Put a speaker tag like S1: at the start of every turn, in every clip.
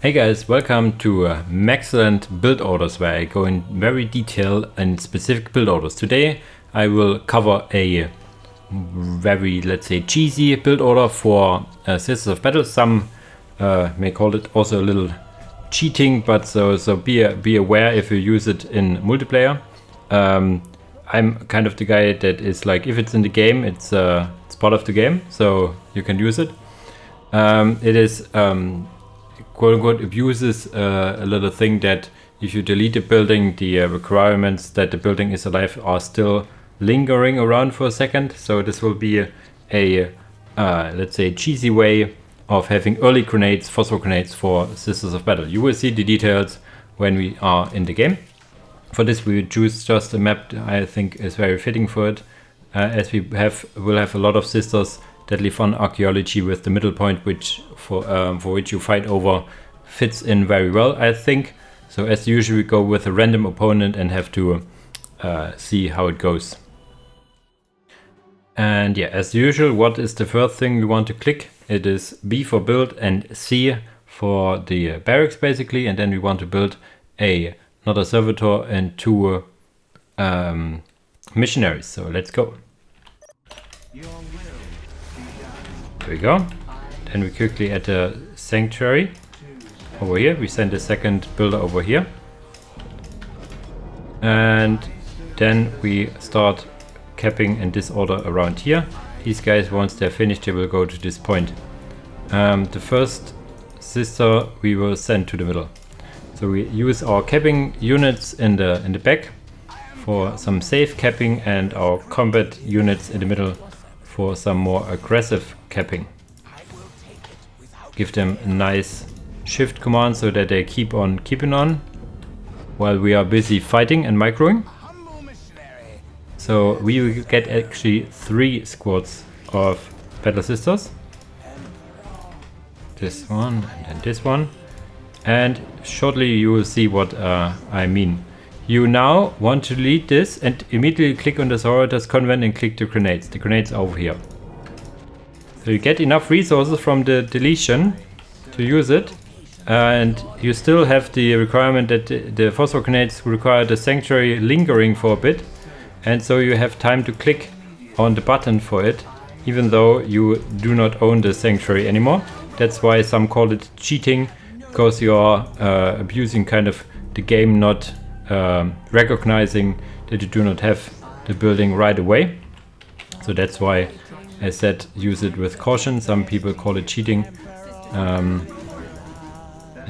S1: Hey guys, welcome to Maxcellent build orders, where I go in very detail in specific build orders. Today I will cover a very, let's say, cheesy build order for Sisters of Battle. Some may call it also a little cheating, but so be aware if you use it in multiplayer. I'm kind of the guy that is like, if it's in the game, it's part of the game, so you can use it. It is quote-unquote abuses a little thing that if you delete a building, the requirements that the building is alive are still lingering around for a second. So this will be a let's say, cheesy way of having early grenades, phosphor grenades for Sisters of Battle. You will see the details when we are in the game. For this we choose just a map that I think is very fitting for it, as we'll have a lot of sisters that live on archaeology, with the middle point which for which you fight over fits in very well, I think. So as usual, we go with a random opponent and have to see how it goes. And yeah, as usual, what is the first thing we want to click? It is B for build and C for the barracks basically, and then we want to build another servitor and two missionaries. So let's go. There we go. Then we quickly add a sanctuary over here. We send a second builder over here. And then we start capping in this order around here. These guys, once they're finished, they will go to this point. The first sister we will send to the middle. So we use our capping units in the back for some safe capping, and our combat units in the middle for some more aggressive capping. Give them a nice shift command so that they keep on keeping on while we are busy fighting and microing. So we will get actually 3 squads of Battle Sisters. This one and then this one. And shortly you will see what I mean. You now want to lead this and immediately click on the Sororitas Convent and click the grenades. The grenades are over here. So you get enough resources from the deletion to use it. And you still have the requirement that the phosphor grenades require the sanctuary lingering for a bit. And so you have time to click on the button for it, even though you do not own the sanctuary anymore. That's why some call it cheating, because you are abusing kind of the game, not recognizing that you do not have the building right away. So that's why I said use it with caution. Some people call it cheating. I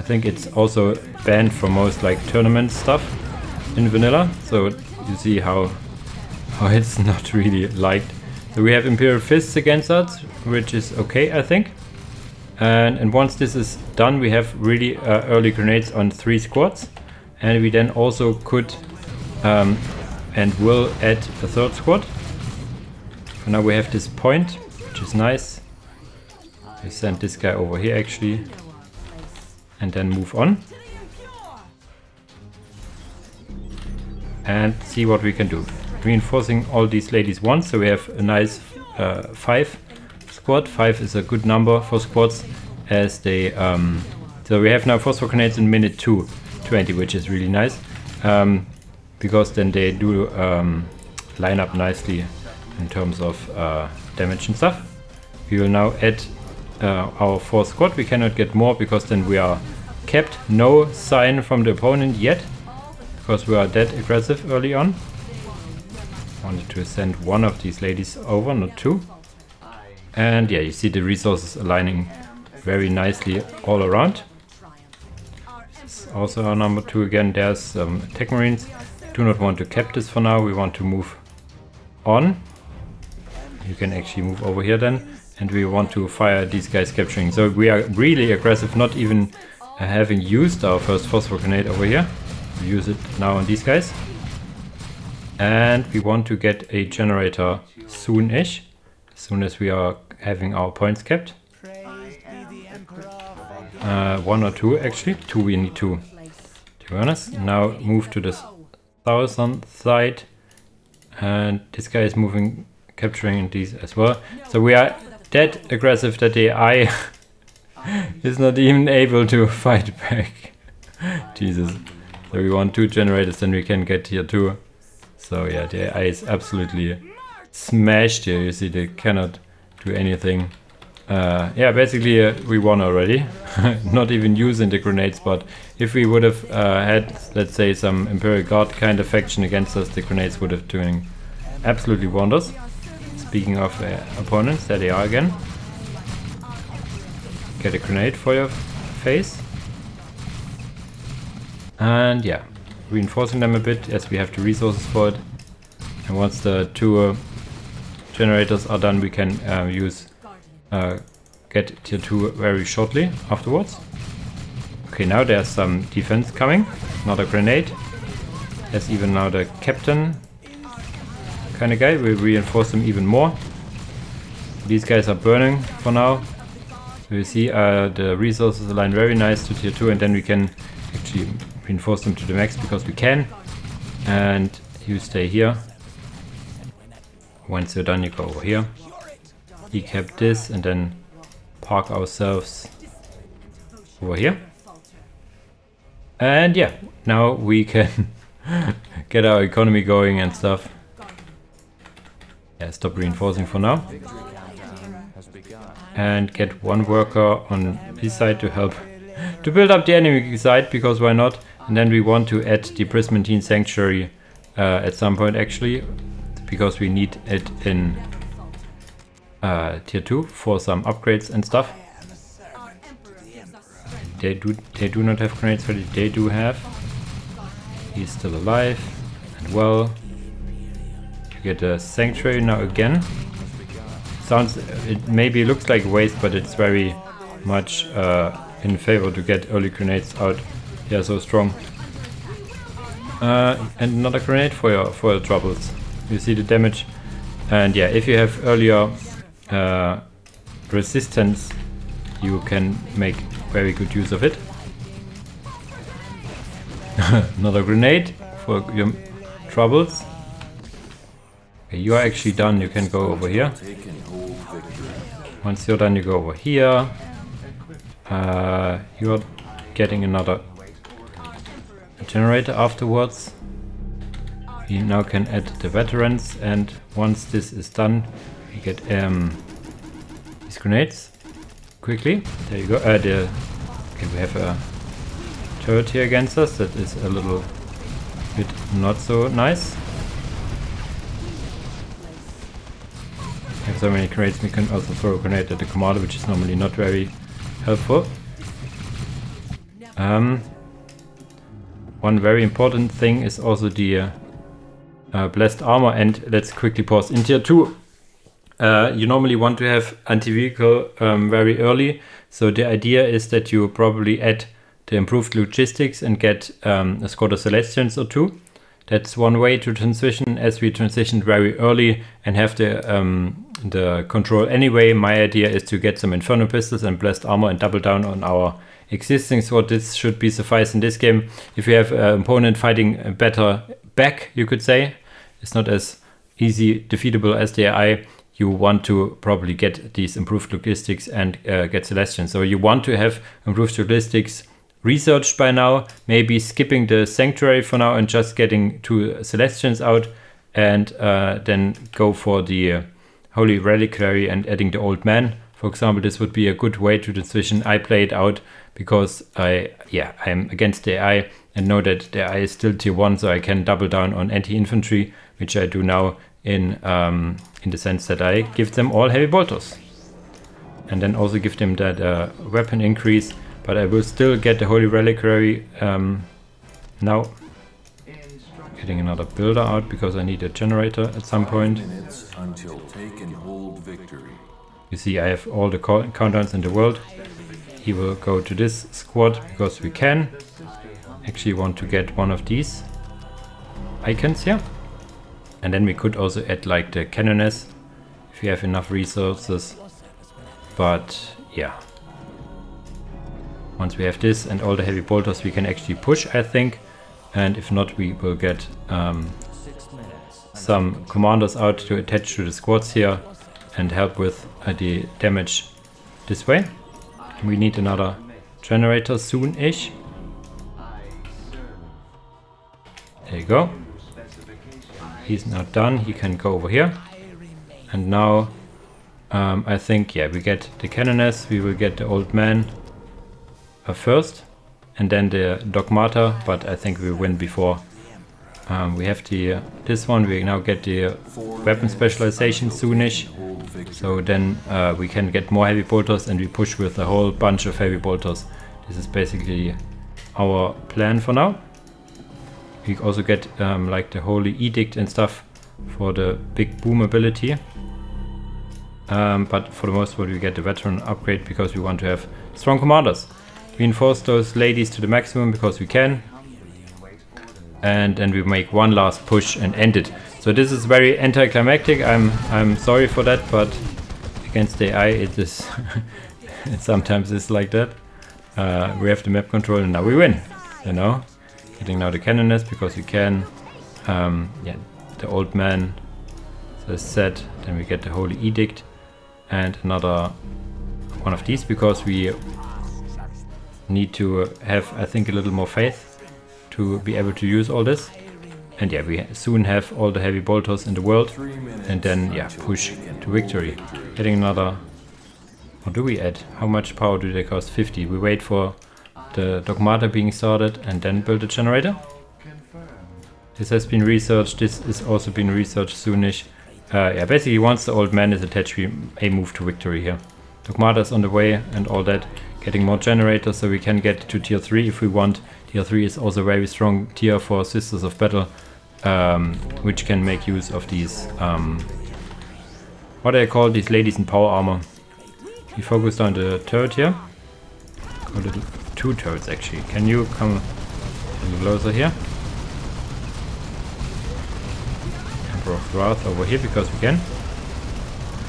S1: think it's also banned for most like tournament stuff in vanilla. So you see how it's not really liked. So we have Imperial Fists against us, which is okay, I think. And once this is done, we have really early grenades on 3 squads. And we then also could and will add a 3rd squad. For now we have this point, which is nice. We send this guy over here actually, and then move on. And see what we can do. Reinforcing all these ladies once, so we have a nice 5 squad. 5 is a good number for squads, as they so we have now phosphor grenades in minute 2:20, which is really nice, because then they do line up nicely in terms of damage and stuff. We will now add our 4th squad. We cannot get more because then we are capped. No sign from the opponent yet, because we are that aggressive early on. Wanted to send one of these ladies over, not 2. And yeah, you see the resources aligning very nicely all around. This is also our number 2 again. There's some attack marines. Do not want to cap this for now. We want to move on. You can actually move over here then. And we want to fire these guys capturing. So we are really aggressive, not even having used our first phosphor grenade over here. We use it now on these guys. And we want to get a generator soon-ish, as soon as we are having our points kept. 1 or 2 actually. 2, we need 2, to be honest. Now move to the southern side. And this guy is moving, capturing these as well. So we are that aggressive that the AI is not even able to fight back. Jesus. So we want 2 generators, then we can get tier 2. So yeah, the AI is absolutely smashed here. You see they cannot do anything. Yeah, basically we won already. Not even using the grenades, but if we would have had, let's say, some Imperial Guard kind of faction against us, the grenades would have doing absolutely wonders. Speaking of opponents, there they are again. Get a grenade for your face. And yeah, reinforcing them a bit as we have the resources for it. And once the 2 generators are done, we can get tier 2 very shortly afterwards. Okay, now there's some defense coming. Another grenade. There's even now the captain kind of guy. We'll reinforce them even more. These guys are burning for now. So you see the resources align very nice to tier 2, and then we can actually reinforce them to the max because we can. And you stay here. Once you're done, you go over here. Decap this and then park ourselves over here. And yeah, now we can get our economy going and stuff. Yeah, stop reinforcing for now. And get 1 worker on this side to help to build up the enemy side, because why not? And then we want to add the Prismantine Sanctuary at some point actually, because we need it in tier 2 for some upgrades and stuff. They do not have grenades ready. They do have. He's still alive and well. You get a sanctuary now again. Sounds, it maybe looks like a waste, but it's very much in favor to get early grenades out. They are so strong. And another grenade for your troubles. You see the damage. And yeah, if you have earlier resistance, you can make very good use of it. Another grenade for your troubles. Okay, you are actually done. You can go over here. Once you're done, you go over here. You're getting another generator afterwards. We now can add the veterans, and once this is done, we get these grenades quickly. There you go. Okay, we have a turret here against us. That is a little bit not so nice. We have so many grenades. We can also throw a grenade at the commander, which is normally not very helpful. One very important thing is also the blessed armor, and let's quickly pause. In tier 2, you normally want to have anti-vehicle very early, so the idea is that you probably add the improved logistics and get a squad of Celestians or 2. That's one way to transition, as we transitioned very early and have the control anyway. My idea is to get some Inferno Pistols and blessed armor and double down on our existing sword. This should be suffice in this game. If you have an opponent fighting better back, you could say, it's not as easy defeatable as the AI, you want to probably get these improved logistics and get Celestians. So you want to have improved logistics researched by now, maybe skipping the Sanctuary for now and just getting 2 Celestians out, and then go for the Holy Reliquary and adding the Old Man. For example, this would be a good way to transition. I play it out because I'm against the AI and know that the AI is still tier 1, so I can double down on anti-infantry, which I do now in the sense that I give them all heavy bolters. And then also give them that weapon increase, but I will still get the Holy Reliquary now. Getting another builder out because I need a generator at some point. You see, I have all the countdowns in the world. He will go to this squad because we can. Actually want to get one of these icons here. And then we could also add like the Canoness if we have enough resources. But yeah. Once we have this and all the heavy bolters, we can actually push, I think. And if not, we will get some commanders out to attach to the squads here and help with the damage this way. We need another generator soon-ish. There you go. He's not done. He can go over here. And now I think, yeah, we get the Canoness. We will get the Old Man first. And then the Dogmata. But I think we win before. We have this one. We now get the weapon specialization soonish. So then we can get more heavy bolters. And we push with a whole bunch of heavy bolters. This is basically our plan for now. We also get like the Holy Edict and stuff for the big boom ability. But for the most part we get the veteran upgrade because we want to have strong commanders. Reinforce those ladies to the maximum because we can. And then we make one last push and end it. So this is very anticlimactic. I'm sorry for that, but against the AI it is it sometimes is like that. We have the map control and now we win, you know. Getting now the Canoness because we can. Yeah, the Old Man, so set. Then we get the Holy Edict and another one of these because we need to have, I think, a little more faith to be able to use all this. And yeah, we soon have all the heavy bolters in the world and then yeah, push to victory. Getting another. What do we add? How much power do they cost? 50. We wait for the Dogmata being started and then build a generator. This has been researched. This is also been researched soonish. Yeah, basically once the Old Man is attached, we move to victory here. Dogmata is on the way and all that. Getting more generators so we can get to tier 3 if we want. Tier 3 is also a very strong tier for Sisters of Battle, which can make use of these, what do I call these ladies in power armor. We focused on the turret here. A little, 2 turrets actually. Can you come a little closer here? Emperor of Wrath over here because we can.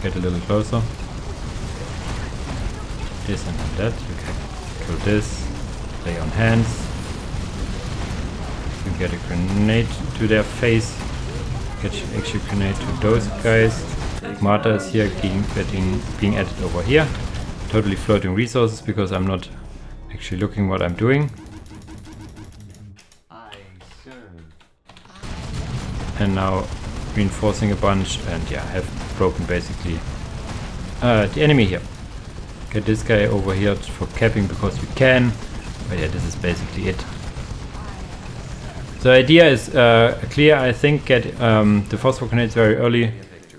S1: Get a little closer. This and that. You can kill this. Lay on hands. You get a grenade to their face. Get actually a grenade to those guys. Marta is here being added over here. Totally floating resources because I'm not actually looking what I'm doing. And now reinforcing a bunch and yeah, have broken basically the enemy here. Get this guy over here for capping because we can. But yeah, this is basically it. The idea is clear, I think. Get the phosphor grenades very early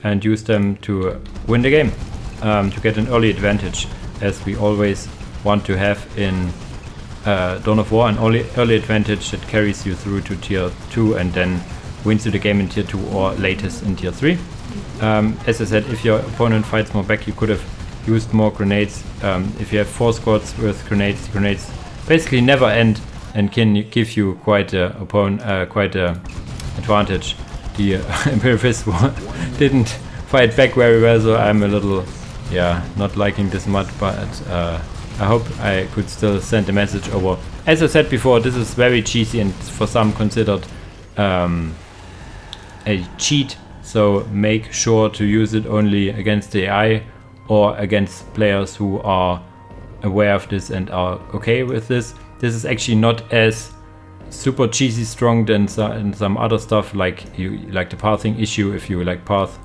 S1: and use them to win the game. To get an early advantage, as we always want to have in Dawn of War, an early advantage that carries you through to tier 2 and then wins you the game in tier 2 or latest in tier 3. As I said, if your opponent fights more back, you could have used more grenades. If you have 4 squads with grenades, the grenades basically never end and can give you quite a advantage. The Imperialist didn't fight back very well, so I'm a little, yeah, not liking this much, but I hope I could still send a message over. As I said before, this is very cheesy and for some considered a cheat, so make sure to use it only against the AI or against players who are aware of this and are okay with this. This is actually not as super cheesy strong than some other stuff like the pathing issue. If you like path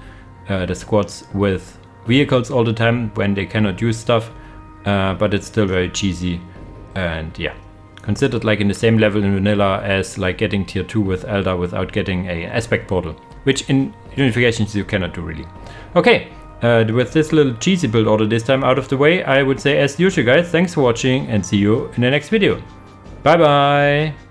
S1: the squads with vehicles all the time when they cannot use stuff, but it's still very cheesy and yeah, considered like in the same level in vanilla as like getting tier 2 with Elder without getting a aspect portal, which in Unifications you cannot do really. Okay, with this little cheesy build order this time out of the way, I would say as usual guys, thanks for watching and see you in the next video. Bye bye!